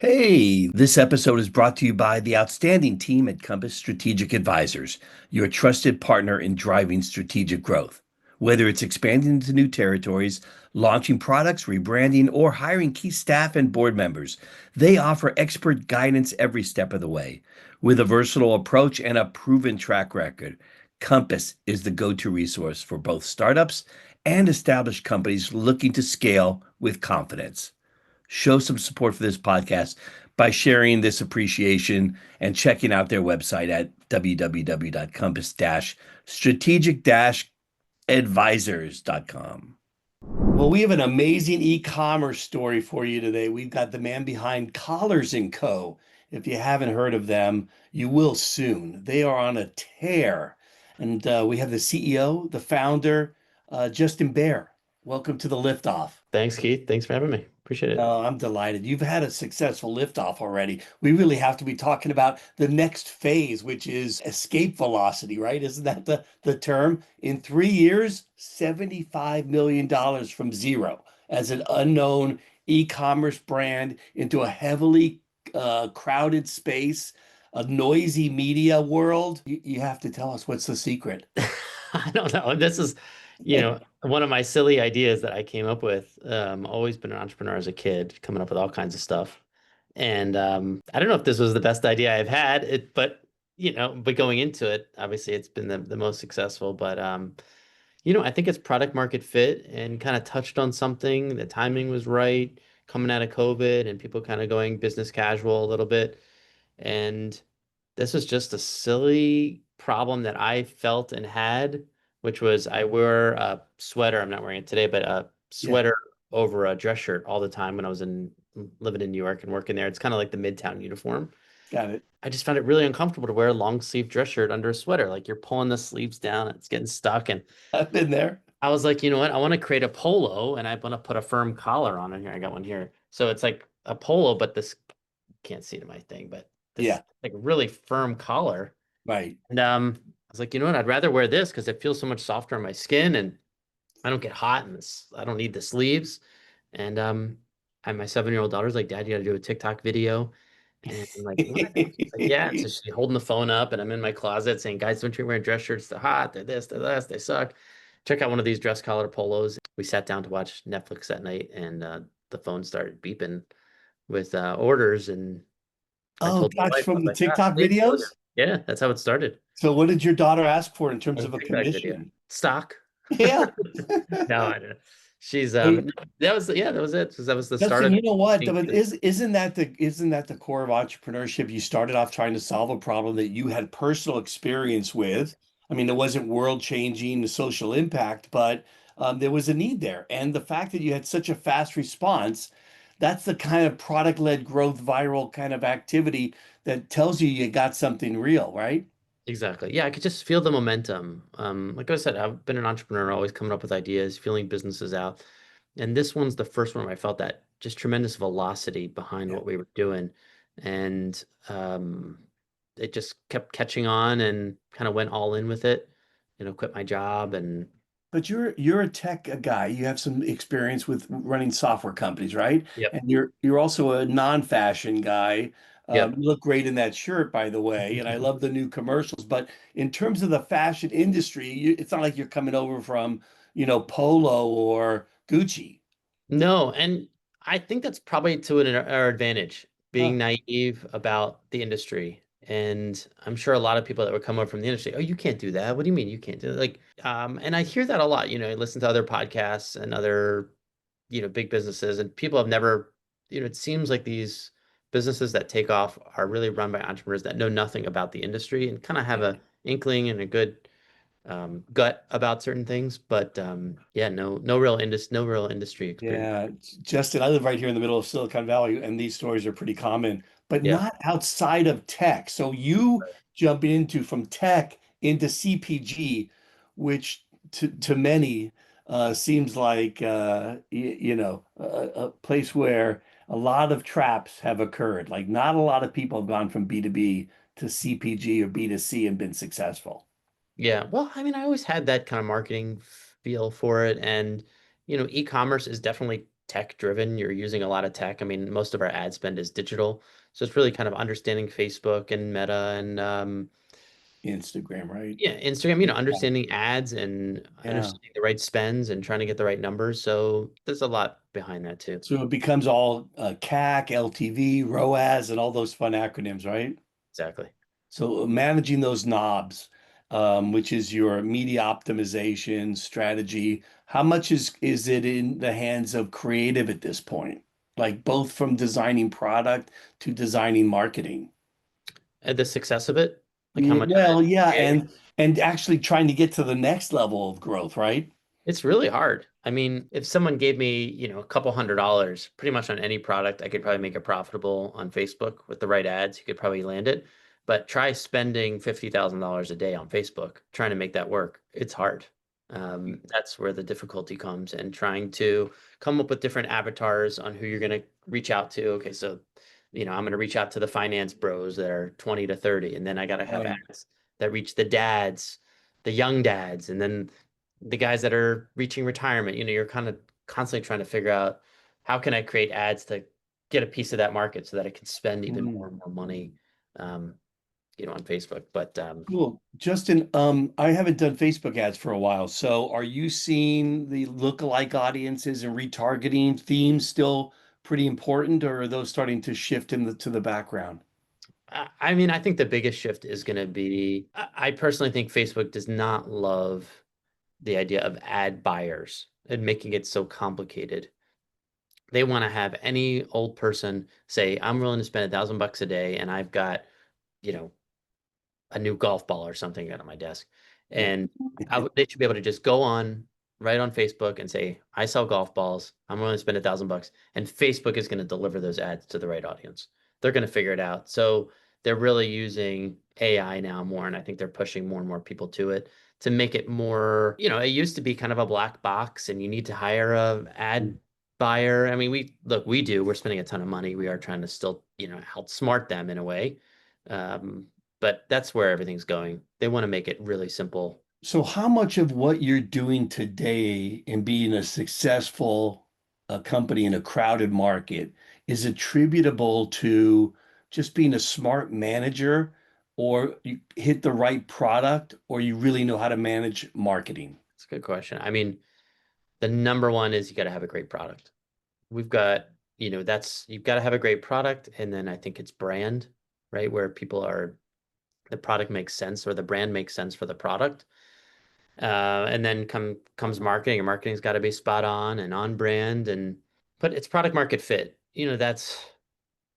Hey, this episode is brought to you by the outstanding team at Compass Strategic Advisors, your trusted partner in driving strategic growth. Whether it's expanding into new territories, launching products, rebranding, or hiring key staff and board members, they offer expert guidance every step of the way. With a versatile approach and a proven track record, Compass is the go-to resource for both startups and established companies looking to scale with confidence. Show some support for this podcast by sharing this appreciation and checking out their website at www.compass-strategic-advisors.com. Well, we have an amazing e-commerce story for you today. We've got the man behind Collars & Co. If you haven't heard of them, you will soon. They are on a tear. And we have the CEO, the founder, Justin Baer. Welcome to the Liftoff. Thanks, Keith. Thanks for having me. Appreciate it. Oh, I'm delighted. You've had a successful liftoff already. We really have to be talking about the next phase, which is escape velocity, right? Isn't that the term? In 3 years, $75 million from zero as an unknown e-commerce brand into a heavily crowded space, a noisy media world. You have to tell us what's the secret. I don't know. This is, one of my silly ideas that I came up with. Always been an entrepreneur as a kid, coming up with all kinds of stuff. And I don't know if this was the best idea I've had, but going into it, obviously it's been the most successful. But I think it's product market fit and kind of touched on something. The timing was right coming out of COVID and people kind of going business casual a little bit. And this was just a silly problem that I felt and had, which was I wear a sweater. I'm not wearing it today, but a Yeah, sweater over a dress shirt all the time when I was living in New York and working there. It's kind of like the Midtown uniform. got it. I just found it really uncomfortable to wear a long sleeve dress shirt under a sweater. Like you're pulling the sleeves down, it's getting stuck. And I've been there. I was like, you know what? I want to create a polo and I want to put a firm collar on it here. I got one here. So it's like a polo, but this can't see to my thing, but this Yeah, like really firm collar. right. And I was like, you know what? I'd rather wear this because it feels so much softer on my skin and I don't get hot and I don't need the sleeves. And my 7-year-old daughter's like, Dad, you gotta do a TikTok video. And I'm like, what? She's like, yeah. And so she's holding the phone up and I'm in my closet saying, guys, don't you wear dress shirts? They're hot, they're this, they're this, they suck. Check out one of these dress collar polos. We sat down to watch Netflix that night and the phone started beeping with orders and I Oh told my gosh, wife, I from was the like, ah, TikTok today's the order. videos? Yeah, that's how it started. So what did your daughter ask for in terms On of a a TikTok video. commission? Stock. Yeah. No, I don't. She's Hey, that was that was it. That was the start Justin, of you know what? being But true. isn't that the core of entrepreneurship? You started off trying to solve a problem that you had personal experience with. I mean, it wasn't world changing, the social impact, but there was a need there. And the fact that you had such a fast response, that's the kind of product-led growth, viral kind of activity that tells you got something real, right? Exactly. Yeah, I could just feel the momentum. Like I said, I've been an entrepreneur, always coming up with ideas, feeling businesses out. And this one's the first one where I felt that just tremendous velocity behind Yeah. what we were doing. And it just kept catching on and kind of went all in with it, quit my job and But you're a tech guy. You have some experience with running software companies, right? yep. And you're also a non-fashion guy. Yep. You look great in that shirt, by the way, and I love the new commercials. But in terms of the fashion industry, it's not like you're coming over from, Polo or Gucci. No, and I think that's probably to our advantage, Huh. being naive about the industry. And I'm sure a lot of people that would come up from the industry, oh, you can't do that. What do you mean you can't do it? Like, and I hear that a lot, I listen to other podcasts and other, big businesses, and people have never, it seems like these businesses that take off are really run by entrepreneurs that know nothing about the industry and kind of have Yeah. a inkling and a good gut about certain things, but yeah, no real industry experience. Yeah, Justin, I live right here in the middle of Silicon Valley, and these stories are pretty common, but Yeah. not outside of tech. So you jumping into from tech into CPG, which to many seems like a place where a lot of traps have occurred. Like not a lot of people have gone from B2B to CPG or B2C and been successful. Yeah. Well, I mean, I always had that kind of marketing feel for it. And, e-commerce is definitely tech driven. You're using a lot of tech. I mean, most of our ad spend is digital. So it's really kind of understanding Facebook and Meta and Instagram, right? yeah, Instagram, understanding ads and Yeah. understanding the right spends and trying to get the right numbers. So there's a lot behind that too. So it becomes all CAC, LTV, ROAS, and all those fun acronyms, right? Exactly. So managing those knobs, which is your media optimization strategy, how much is it in the hands of creative at this point? Like both from designing product to designing marketing. And the success of it, like how Yeah, much of well, it yeah, creative. and actually trying to get to the next level of growth, right? It's really hard. I mean, if someone gave me, a couple $100 pretty much on any product, I could probably make it profitable on Facebook with the right ads. You could probably land it. But try spending $50,000 a day on Facebook, trying to make that work. It's hard. That's where the difficulty comes and trying to come up with different avatars on who you're going to reach out to. Okay, so, I'm going to reach out to the finance bros that are 20 to 30, and then I got to have Right. ads that reach the dads, the young dads, and then the guys that are reaching retirement. You're kind of constantly trying to figure out how can I create ads to get a piece of that market so that I can spend even more Mm. and more money, um, on Facebook. But Cool. Justin, I haven't done Facebook ads for a while, so are you seeing the lookalike audiences and retargeting themes still pretty important, or are those starting to shift to the background? I mean, I think the biggest shift is going to be, I personally think Facebook does not love the idea of ad buyers and making it so complicated. They want to have any old person say, I'm willing to spend $1,000 a day and I've got, you know, a new golf ball or something out on my desk. Yeah. And they should be able to just go on right on Facebook and say, I sell golf balls. I'm willing to spend $1,000. And Facebook is going to deliver those ads to the right audience. They're going to figure it out. So they're really using AI now more. And I think they're pushing more and more people to it to make it more, it used to be kind of a black box and you need to hire a ad buyer. I mean, we're spending a ton of money. We are trying to still, outsmart them in a way. Um, but that's where everything's going. They want to make it really simple. So how much of what you're doing today in being a successful company in a crowded market is attributable to just being a smart manager, or you hit the right product, or you really know how to manage marketing? It's a good question. I mean, the number one is you got to have a great product. We've got, that's you've got to have a great product. And then I think it's brand, right? Where the product makes sense or the brand makes sense for the product. And then comes marketing, and marketing's got to be spot on and on brand but it's product market fit.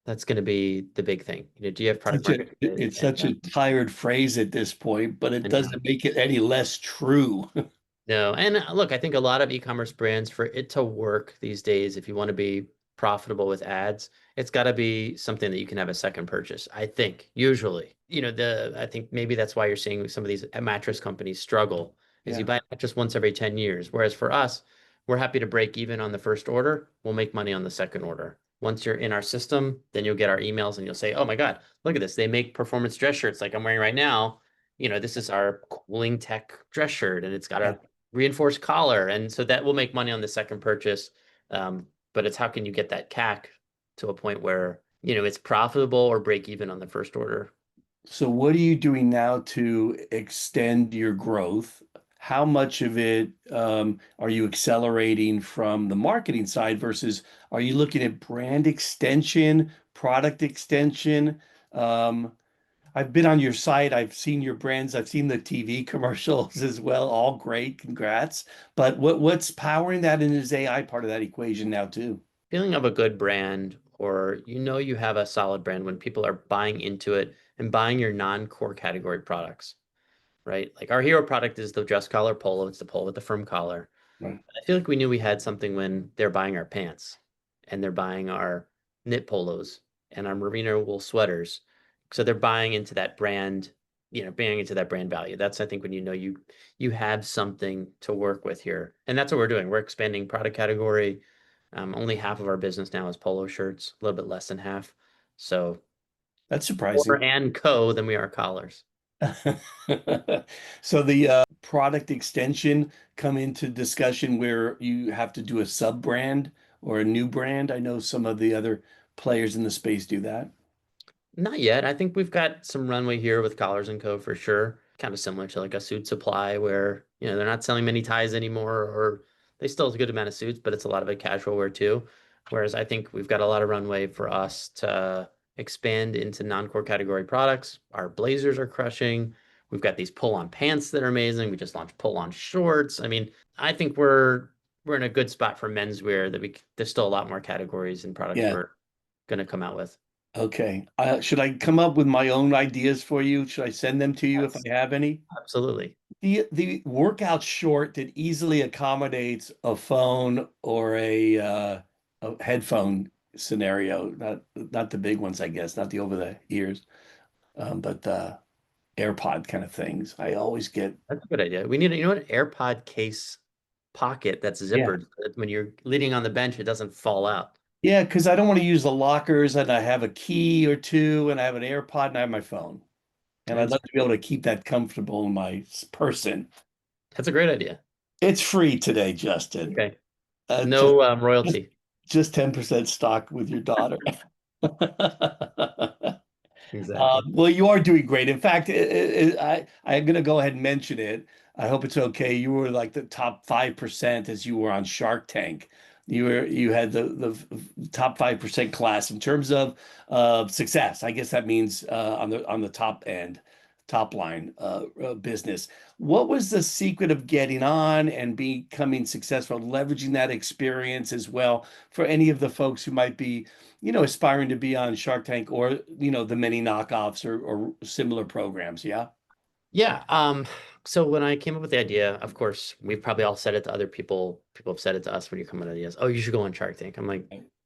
That's going to be the big thing. Do you have product market fit? It's such a tired phrase at this point, but it And doesn't make it any less true. no, and look, I think a lot of e-commerce brands, for it to work these days, if you want to be profitable with ads, it's got to be something that you can have a second purchase. I think usually, I think maybe that's why you're seeing some of these mattress companies struggle is you Yeah. buy a mattress once every 10 years. Whereas for us, we're happy to break even on the first order. We'll make money on the second order. Once you're in our system, then you'll get our emails and you'll say, oh my God, look at this. They make performance dress shirts like I'm wearing right now. This is our cooling tech dress shirt and it's got Yeah. a reinforced collar. And so that will make money on the second purchase. But it's how can you get that CAC to a point where, it's profitable or break even on the first order. So what are you doing now to extend your growth? How much of it are you accelerating from the marketing side versus are you looking at brand extension, product extension? Um, I've been on your site. I've seen your brands. I've seen the TV commercials as well. All great. Congrats. But what's powering that and is AI part of that equation now too? Feeling of a good brand or you have a solid brand when people are buying into it and buying your non-core category products, right? Like our hero product is the dress collar polo. It's the polo with the firm collar. Right. I feel like we knew we had something when they're buying our pants and they're buying our knit polos and our merino wool sweaters. So they're buying into that brand, buying into that brand value. That's I think when you have something to work with here. And that's what we're doing. We're expanding product category. Only half of our business now is polo shirts, a little bit less than half. So That's more surprising. and co than we are collars. So the product extension come into discussion where you have to do a sub brand or a new brand? I know some of the other players in the space do that. Not yet. I think we've got some runway here with Collars and Co. for sure. Kind of similar to like a suit supply where, they're not selling many ties anymore, or they still have a good amount of suits, but it's a lot of it casual wear too. Whereas I think we've got a lot of runway for us to expand into non-core category products. Our blazers are crushing. We've got these pull-on pants that are amazing. We just launched pull-on shorts. I mean, I think we're in a good spot for menswear that there's still a lot more categories and products Yeah. we're going to come out with. Okay. Should I come up with my own ideas for you? Should I send them to you if I Yes, have any? absolutely. The workout short that easily accommodates a phone or a headphone scenario, not the big ones, I guess, not the over the ears, but the AirPod kind of things. I always get. That's a good idea. We need an AirPod case pocket that's Yeah. zippered, so that when you're leaning on the bench, it doesn't fall out. Yeah, because I don't want to use the lockers and I have a key or two and I have an AirPod and I have my phone. And I'd That's love to be able to keep that comfortable in my person. that's a great idea. It's free today, Justin. Okay. Just No just royalty. just 10% stock with your daughter. Exactly. Well, you are doing great. In fact, I'm going to go ahead and mention it. I hope it's okay. You were like the top 5% as you were on Shark Tank. You had the top 5% class in terms of success. I guess that means on the top end, top line business. What was the secret of getting on and becoming successful, leveraging that experience as well for any of the folks who might be aspiring to be on Shark Tank or, the many knockoffs or similar programs. Yeah. Yeah. So when I came up with the idea, of course, we've probably all said it to other people. People have said it to us when you come with ideas. Oh, you should go on Shark Tank. I'm like,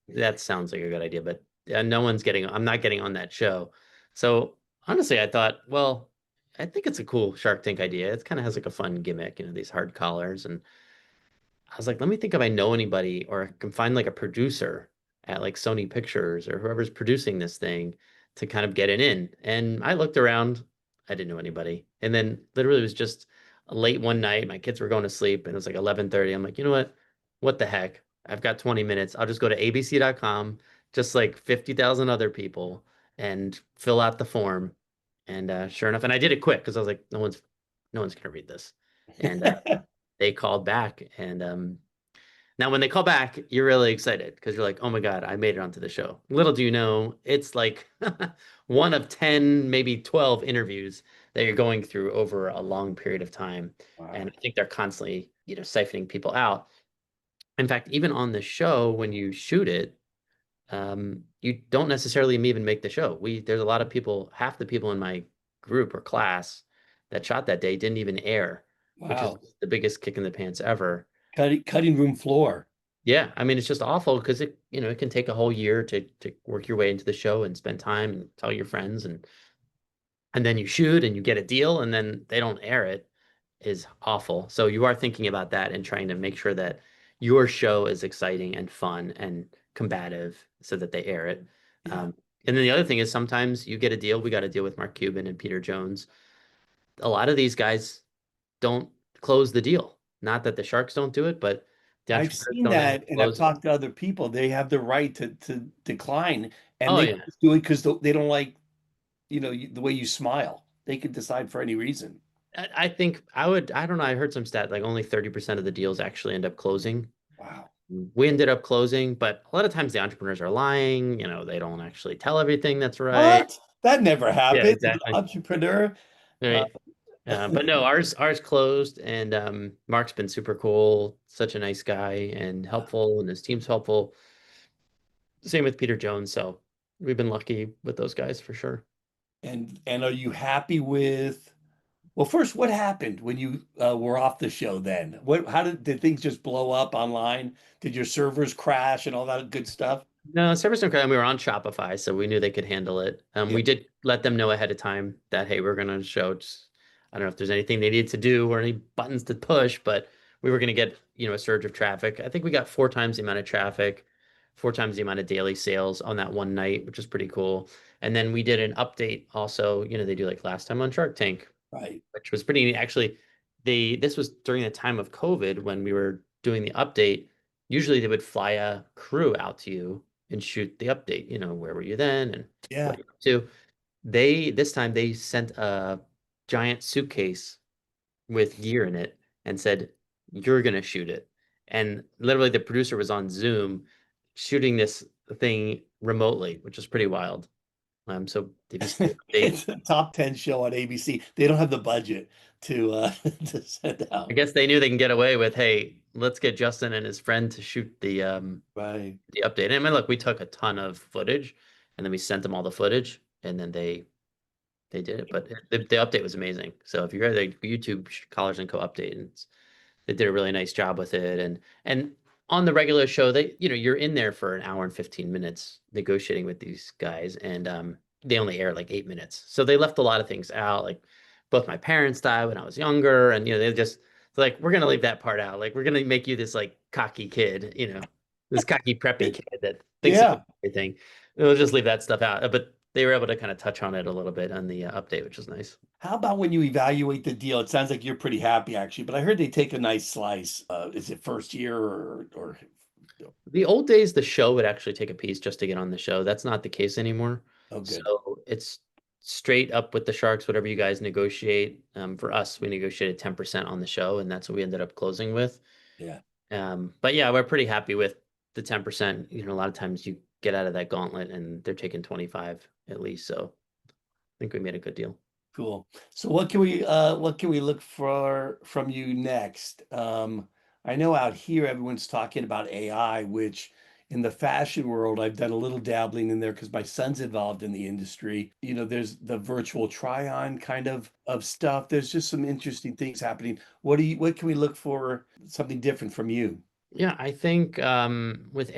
that sounds like a good idea, but no one's I'm not getting on that show. So honestly, I thought, well, I think it's a cool Shark Tank idea. It kind of has like a fun gimmick, these hard collars. And I was like, let me think if I know anybody or I can find like a producer at like Sony Pictures or whoever's producing this thing to kind of get it in. And I looked around, I didn't know anybody. And then literally it was just late one night, my kids were going to sleep and it was like 11:30. I'm like, you know what? What the heck? I've got 20 minutes. I'll just go to abc.com, just like 50,000 other people, and fill out the form. And sure enough, and I did it quick because I was like, no one's gonna read this. And they called back, and now when they call back, you're really excited because you're like, oh my God, I made it onto the show. Little do you know, it's like one of 10, maybe 12 interviews that you're going through over a long period of time. And Wow. I think they're constantly, siphoning people out. In fact, even on the show, when you shoot it, you don't necessarily even make the show. There's a lot of people, half the people in my group or class that shot that day didn't even air, which is Wow. the biggest kick in the pants ever. Cutting room floor. Yeah, I mean it's just awful because it can take a whole year to work your way into the show and spend time and tell your friends, and then you shoot and you get a deal and then they don't air it is awful. So you are thinking about that and trying to make sure that your show is exciting and fun and combative so that they air it. Yeah. Um, and then the other thing is sometimes you get a deal. We got a deal with Mark Cuban and Peter Jones. A lot of these guys don't close the deal. Not that the Sharks don't do it, but the I've entrepreneurs seen don't ever that and I've close it. talked to other people. They have the right to decline and Oh they yeah. just do it because they don't like, the way you smile. They could decide for any reason. I think I don't know, I heard some stat like only 30% of the deals actually end up closing. Wow. We ended up closing, but a lot of times the entrepreneurs are lying, they don't actually tell everything that's right. What? That never Yeah, happened. An exactly. entrepreneur. Uh, Right. But no, ours closed, and Mark's been super cool, such a nice guy and helpful, and his team's helpful. Same with Peter Jones, so we've been lucky with those guys for sure. and are you happy with? Well, first, what happened when you were off the show then? How did things just blow up online? Did your servers crash and all that good stuff? No, service and credit, we were on Shopify, so we knew they could handle it. Yeah, We did let them know ahead of time that, hey, we're going to show, just, I don't know if there's anything they needed to do or any buttons to push, but we were going to get, a surge of traffic. I think we got 4 times the amount of traffic, 4 times the amount of daily sales on that one night, which is pretty cool. And then we did an update also, they do like last time on Shark Tank, right. which was pretty neat. Actually, this was during the time of COVID when we were doing the update. usually they would fly a crew out to you and shoot the update, where were you then and what Yeah. you up to. This time they sent a giant suitcase with gear in it and said, "You're gonna shoot it." And literally the producer was on Zoom shooting this thing remotely, which is pretty wild. So if you see the update, It's a top 10 show on ABC. They don't have the budget to to send I out. guess they knew they can get away with, hey, let's get Justin and his friend to shoot Right. the update. And I mean, look, we took a ton of footage and then we sent them all the footage and then they did it. But the update was amazing. So if you read the YouTube Collars and Co update, and they did a really nice job with it. And on the regular show, you're in there for an hour and 15 minutes negotiating with these guys, and they only air like 8 minutes. So they left a lot of things out. Like both my parents died when I was younger, and they're like, we're gonna leave that part out. Like we're gonna make you this like cocky kid, this cocky preppy kid that thinks he knows Yeah. everything. We'll just leave that stuff out. But they were able to kind of touch on it a little bit on the update, which was nice. How about when you evaluate the deal? It sounds like you're pretty happy actually, but I heard they take a nice slice. Is it first year or The old days, the show would actually take a piece just to get on the show. That's not the case anymore. oh good. So it's straight up with the Sharks, whatever you guys negotiate. For us, we negotiated 10% on the show, and that's what we ended up closing with. Yeah. But yeah, we're pretty happy with the 10%. A lot of times you get out of that gauntlet and they're taking 25 at least. So I think we made a good deal. Cool. So what can we look for from you next? I know out here everyone's talking about AI, which in the fashion world I've done a little dabbling in there because my son's involved in the industry. There's the virtual try-on kind of stuff. There's just some interesting things happening. What can we look for something different from you? Yeah, I think with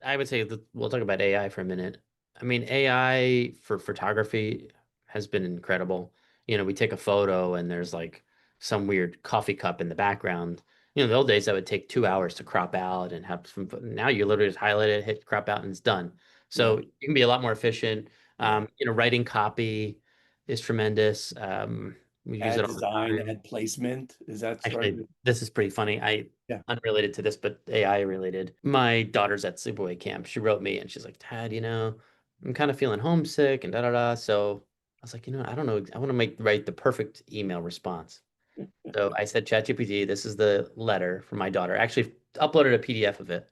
I would say that we'll talk about AI for a minute. I mean, AI for photography has been incredible. We take a photo and there's like some weird coffee cup in the background. The old days that would take 2 hours to crop out and have some. Now you literally just highlight it, hit crop out, and it's done. Yeah. So you can be a lot more efficient. Yeah. Writing copy is tremendous. We use Ad it all the design, time. ad placement. Is that starting Actually, to? this is pretty funny. Yeah. Unrelated to this, but AI related. My daughter's at sleepaway camp. She wrote me and she's like, Dad, I'm kind of feeling homesick and da da da. So I was like, I don't know. I want to write the perfect email response. So I said, ChatGPT, this is the letter from my daughter. I actually uploaded a PDF of it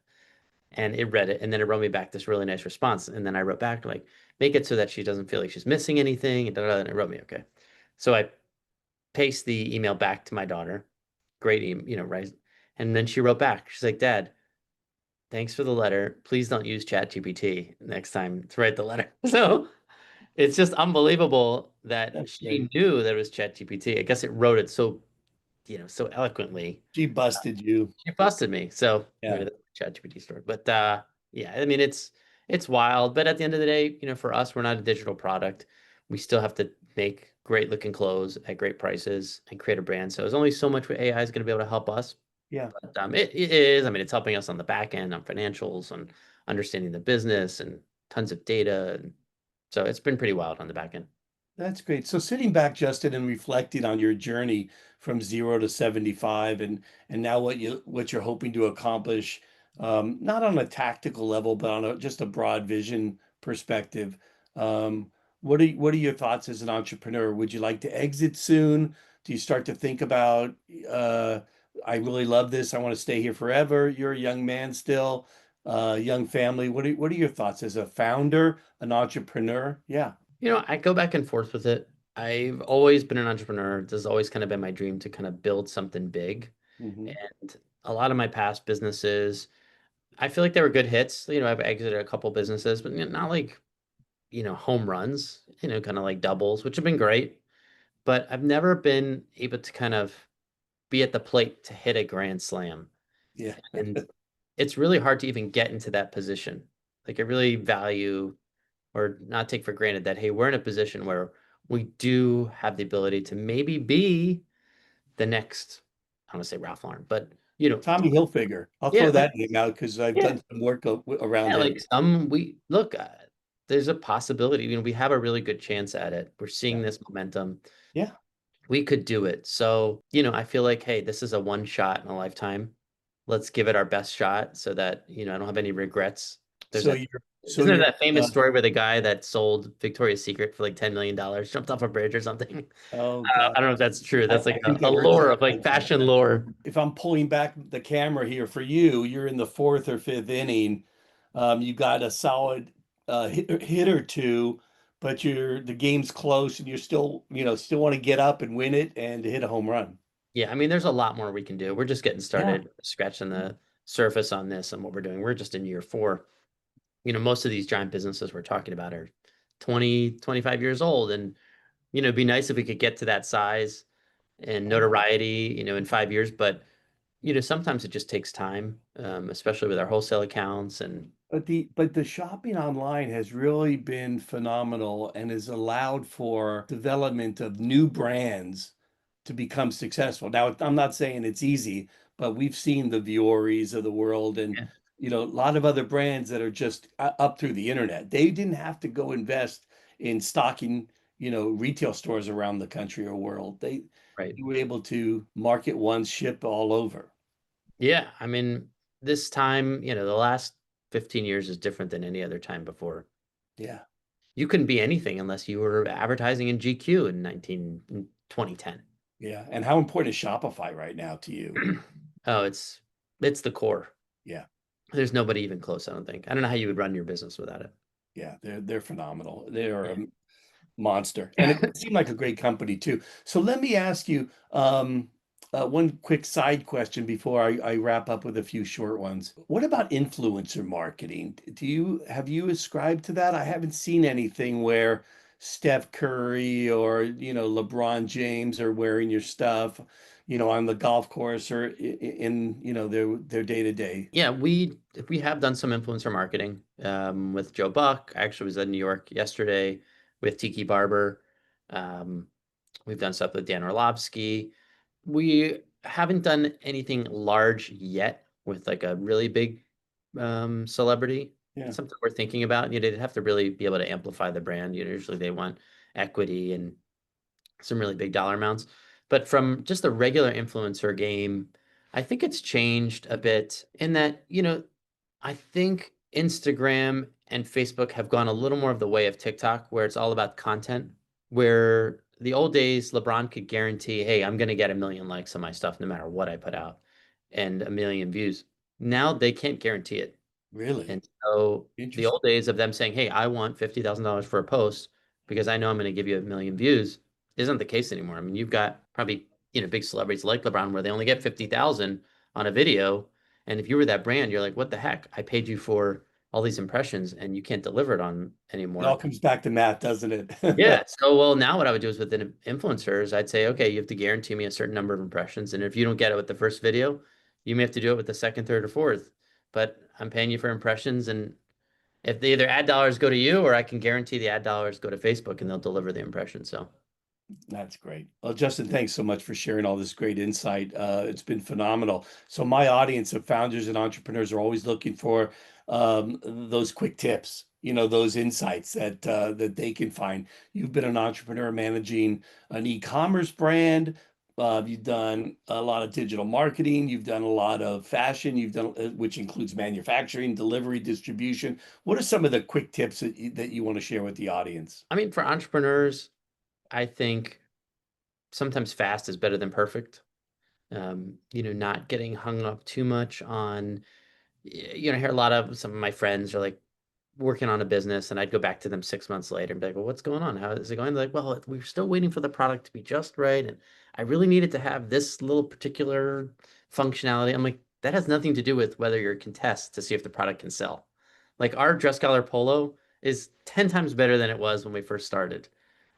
and it read it. And then it wrote me back this really nice response. And then I wrote back, like, make it so that she doesn't feel like she's missing anything. And da da da. And it wrote me, okay. So I paste the email back to my daughter. Great email, right? And then she wrote back. She's like, Dad, thanks for the letter. Please don't use ChatGPT next time to write the letter. So it's just unbelievable that That's she great. knew that it was ChatGPT. I guess it wrote it so, so eloquently. She busted you. She busted me. So maybe Yeah. that's a ChatGPT story. But yeah, I mean it's wild. But at the end of the day, for us, we're not a digital product. We still have to make great looking clothes at great prices and create a brand. So there's only so much AI is going to be able to help us. Yeah. But it is, I mean, it's helping us on the back end, on financials, and understanding the business and tons of data. And so it's been pretty wild on the back end. That's great. So sitting back, Justin, and reflecting on your journey from 0 to 75 and now what you're hoping to accomplish, not on a tactical level, but on just a broad vision perspective. What are your thoughts as an entrepreneur? Would you like to exit soon? Do you start to think about I really love this, I want to stay here forever? You're a young man still, young family. What are your thoughts as a founder, an entrepreneur? Yeah. I go back and forth with it. I've always been an entrepreneur. This has always kind of been my dream to kind of build something big. Hmm. And a lot of my past businesses, I feel like they were good hits. I've exited a couple businesses, but not like, home runs, kind of like doubles, which have been great. But I've never been able to kind of be at the plate to hit a grand slam. Yeah. And it's really hard to even get into that position. Like I really value or not take for granted that, hey, we're in a position where we do have the ability to maybe be the next, I don't want to say Ralph Lauren, but Tommy Hilfiger. I'll yeah, throw like that name out because I've yeah, done some work around yeah, him. like some we look, there's a possibility. We have a really good chance at it. We're seeing Yeah. this momentum. Yeah. We could do it. So, I feel like, hey, this is a one shot in a lifetime. let's give it our best shot so that, I don't have any regrets. There's So that, you're so isn't there you're that famous story where the guy that sold Victoria's Secret for like $10 million jumped off a bridge or something? oh I God. don't know if that's true. That's I like think a I've heard lore of something like like that. fashion lore. If I'm pulling back the camera here for you, you're in the fourth or fifth inning. You got a solid hit or two, but the game's close, and you're still, still want to get up and win it and hit a home run. Yeah, I mean, there's a lot more we can do. We're just getting Yeah. started, scratching the surface on this and what we're doing. We're just in year four. Most of these giant businesses we're talking about are 20, 25 years old. And, it'd be nice if we could get to that size and Yeah. notoriety, in 5 years. But, sometimes it just takes time, especially with our wholesale accounts. And But the shopping online has really been phenomenal and has allowed for development of new brands to become successful. Now, I'm not saying it's easy, but we've seen the Vioris of the world and yeah, a lot of other brands that are just up through the internet. They didn't have to go invest in stocking, retail stores around the country or world. right. They were able to market once, ship all over. Yeah. I mean, this time, the last 15 years is different than any other time before. Yeah. You couldn't be anything unless you were advertising in GQ in 2010. Yeah. And how important is Shopify right now to you? Oh, it's the core. Yeah. There's nobody even close, I don't think. I don't know how you would run your business without it. Yeah, they're phenomenal. They are Yeah. a monster, and it seemed like a great company too. So let me ask you one quick side question before I wrap up with a few short ones. What about influencer marketing? Have you ascribed to that? I haven't seen anything where Steph Curry or LeBron James are wearing your stuff, on the golf course or in their day to day. Yeah, we have done some influencer marketing with Joe Buck. I actually was in New York yesterday with Tiki Barber. Um, we've done stuff with Dan Orlovsky. We haven't done anything large yet with like a really big celebrity. Yeah. It's something we're thinking about. They'd have to really be able to amplify the brand. Usually they want equity and some really big dollar amounts. But from just the regular influencer game, I think it's changed a bit in that, I think Instagram and Facebook have gone a little more of the way of TikTok, where it's all about content. Where the old days, LeBron could guarantee, hey, I'm going to get 1 million likes on my stuff no matter what I put out and 1 million views. Now they can't guarantee it. Really And so the interesting. old days of them saying, hey, I want $50,000 for a post because I know I'm going to give you 1 million views isn't the case anymore. I mean, you've got probably, big celebrities like LeBron where they only get 50,000 on a video. And if you were that brand, you're like, what the heck? I paid you for all these impressions and you can't deliver it on It all anymore. comes back to math, doesn't it? Yeah. So, well, now what I would do is with the influencers, I'd say, okay, you have to guarantee me a certain number of impressions. And if you don't get it with the first video, you may have to do it with the second, third, or fourth. But I'm paying you for impressions. And if the either ad dollars go to you or I can guarantee the ad dollars go to Facebook and they'll deliver the impression. So, That's great. Well, Justin, thanks so much for sharing all this great insight. It's been phenomenal. So my audience of founders and entrepreneurs are always looking for those quick tips, those insights that they can find. You've been an entrepreneur managing an e-commerce brand. You've done a lot of digital marketing. You've done a lot of fashion. You've done, which includes manufacturing, delivery, distribution. What are some of the quick tips that you want to share with the audience? I mean, for entrepreneurs, I think sometimes fast is better than perfect. Not getting hung up too much on, I hear a lot of some of my friends are like working on a business and I'd go back to them 6 months later and be like, well, what's going on? How is it going? They're like, well, we're still waiting for the product to be just right. And I really needed to have this little particular functionality. I'm like, that has nothing to do with whether you're a contest to see if the product can sell. Like our dress collar polo is 10 times better than it was when we first started.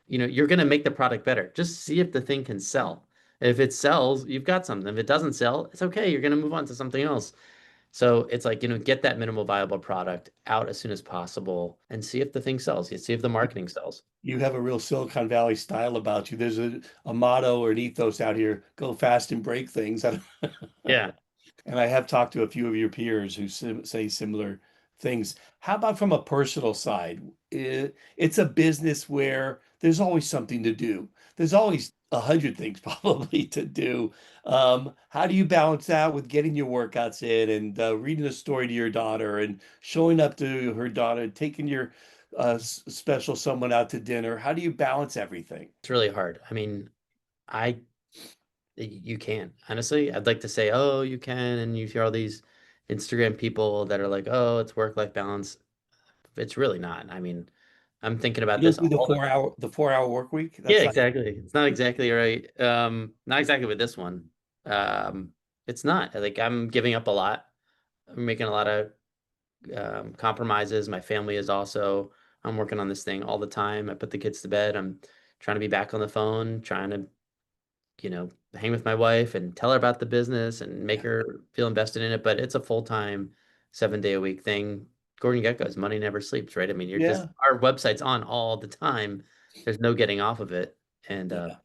You're going to make the product better. Just see if the thing can sell. If it sells, you've got something. If it doesn't sell, it's okay. You're going to move on to something else. So it's like, get that minimal viable product out as soon as possible and see if the thing sells. You see if the marketing sells. You have a real Silicon Valley style about you. There's a motto or an ethos out here: go fast and break things. Yeah. And I have talked to a few of your peers who say similar things. How about from a personal side? It's a business where there's always something to do. there's always 100 things probably to do. How do you balance that with getting your workouts in and reading a story to your daughter and showing up to her daughter, taking your special someone out to dinner? How do you balance everything? It's really hard. I mean, I you can. Honestly, I'd like to say, oh, you can, and you hear all these Instagram people that are like, oh, it's work-life balance. It's really not. I mean, I'm thinking about You this don't do all the time. the 4 hour work week? Yeah, That's not. exactly. It's not exactly right. Not exactly with this one. Um, it's not. Like I'm giving up a lot. I'm making a lot of compromises. My family is also. I'm working on this thing all the time. I put the kids to bed. I'm trying to be back on the phone, trying to, hang with my wife and tell her about the business and make Yeah. her feel invested in it. But it's a full-time, 7 day a week thing. Gordon Gekko's money never sleeps, right? I mean, you're just Yeah. our website's on all the time. There's no getting off of it. And Yeah.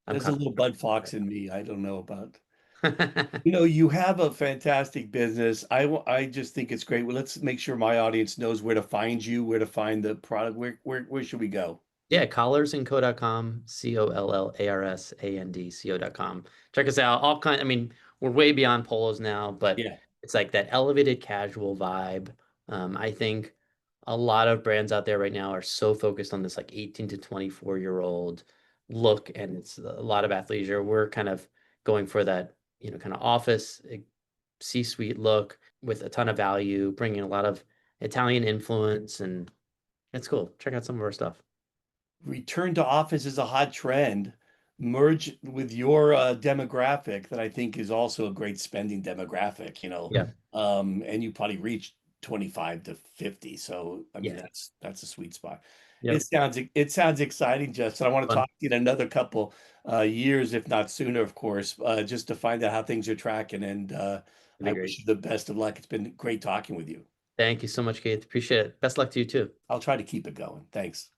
I'm There's a little constantly bud fox in me. I don't know about. working. You have a fantastic business. I just think it's great. Well, let's make sure my audience knows where to find you, where to find the product. Where should we go? Yeah, collarsandco.com, collarsandco.com. Check us out. I mean, we're way beyond polos now, but Yeah. it's like that elevated casual vibe. I think a lot of brands out there right now are so focused on this like 18 to 24-year-old look, and it's a lot of athleisure. We're kind of going for that, kind of office C-suite look with a ton of value, bringing a lot of Italian influence, and it's cool. Check out some of our stuff. Return to office is a hot trend. Merge with your demographic that I think is also a great spending demographic, Yeah. and you probably reach 25 to 50. So I mean Yeah. that's a sweet spot. It Yep. sounds it sounds exciting, Justin. I want to Fun. talk to you in another couple years, if not sooner, of course, just to find out how things are tracking. And That'd be I great. wish you the best of luck. It's been great talking with you. Thank you so much, Keith. Appreciate it. Best luck to you too. I'll try to keep it going. Thanks.